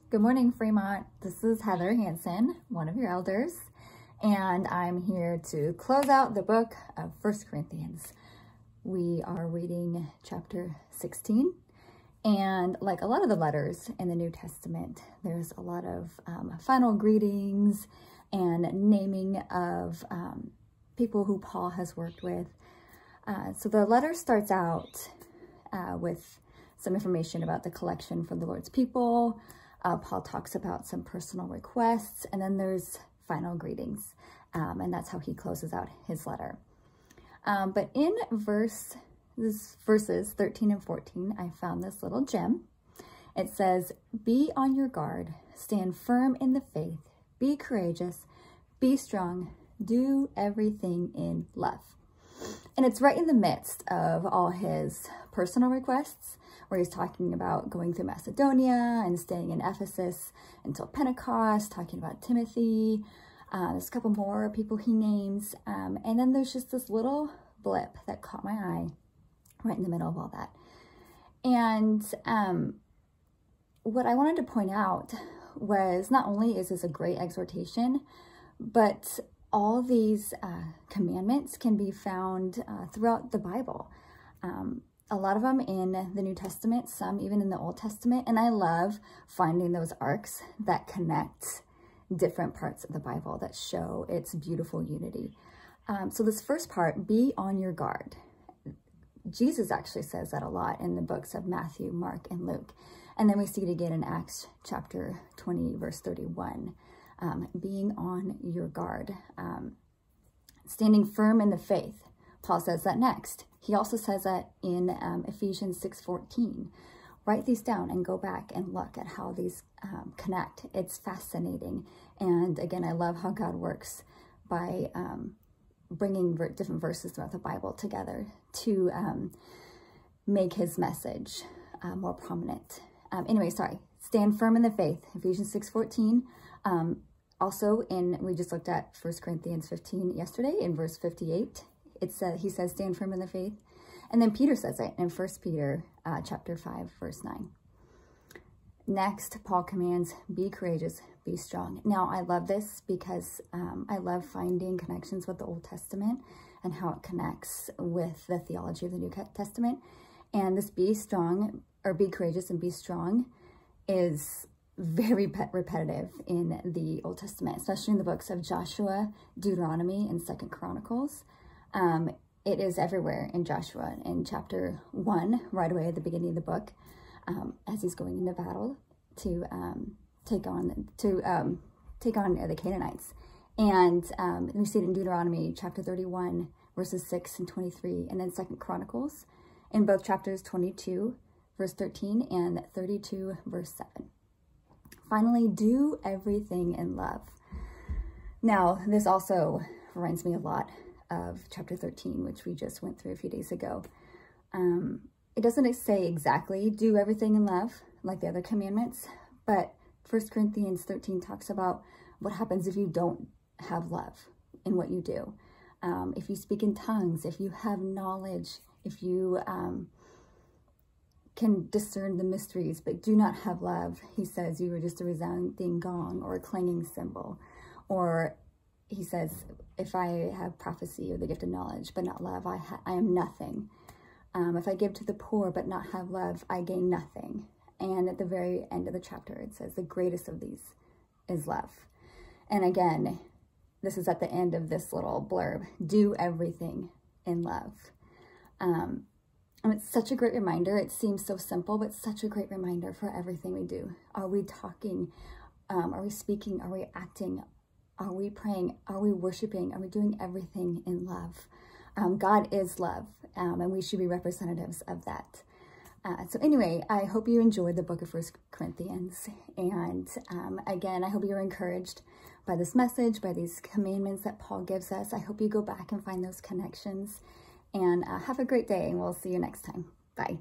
Good morning, Fremont. This is Heather Hanson, one of your elders, and I'm here to close out the book of 1 Corinthians. We are reading chapter 16, and like a lot of the letters in the New Testament, there's a lot of final greetings and naming of people who Paul has worked with. So the letter starts out with some information about the collection for the Lord's people. Paul talks about some personal requests, and then there's final greetings, and that's how he closes out his letter. But in verses 13 and 14, I found this little gem. It says, "Be on your guard, stand firm in the faith, be courageous, be strong, do everything in love." And it's right in the midst of all his personal requests, where he's talking about going through Macedonia and staying in Ephesus until Pentecost, talking about Timothy. There's a couple more people he names. And then there's just this little blip that caught my eye right in the middle of all that. And what I wanted to point out was not only is this a great exhortation, but all these commandments can be found throughout the Bible. A lot of them in the New Testament, some even in the Old Testament. And I love finding those arcs that connect different parts of the Bible that show its beautiful unity. So this first part, be on your guard. Jesus actually says that a lot in the books of Matthew, Mark, and Luke. And then we see it again in Acts chapter 20, verse 31. Being on your guard, standing firm in the faith. Paul says that next. He also says that in Ephesians 6:14. Write these down and go back and look at how these connect. It's fascinating. And again, I love how God works by bringing different verses throughout the Bible together to make his message more prominent. Anyway, sorry. Stand firm in the faith, Ephesians 6:14. Also, we just looked at 1 Corinthians 15 yesterday in verse 58. He says, stand firm in the faith. And then Peter says it in 1 Peter chapter 5, verse 9. Next, Paul commands, be courageous, be strong. Now, I love this because I love finding connections with the Old Testament and how it connects with the theology of the New Testament. And this be strong, or be courageous and be strong, is very repetitive in the Old Testament, especially in the books of Joshua, Deuteronomy, and 2 Chronicles. It is everywhere in Joshua. In chapter 1, right away at the beginning of the book, as he's going into battle to take on the Canaanites. And we see it in Deuteronomy chapter 31, verses 6 and 23, and then 2 Chronicles in both chapters 22, verse 13, and 32, verse 7. Finally, do everything in love. Now, this also reminds me a lot of chapter 13, which we just went through a few days ago. It doesn't say exactly do everything in love like the other commandments, but 1 Corinthians 13 talks about what happens if you don't have love in what you do. If you speak in tongues, if you have knowledge, if you can discern the mysteries, but do not have love, he says you are just a resounding gong or a clanging cymbal. Or he says, if I have prophecy or the gift of knowledge, but not love, I am nothing. If I give to the poor, but not have love, I gain nothing. And at the very end of the chapter, it says the greatest of these is love. And again, this is at the end of this little blurb, do everything in love. And it's such a great reminder. It seems so simple, but such a great reminder for everything we do. Are we talking? Are we speaking? Are we acting? Are we praying? Are we worshiping? Are we doing everything in love? God is love, and we should be representatives of that. So anyway, I hope you enjoyed the book of 1 Corinthians. And again, I hope you were encouraged by this message, by these commandments that Paul gives us. I hope you go back and find those connections. And have a great day, and we'll see you next time. Bye.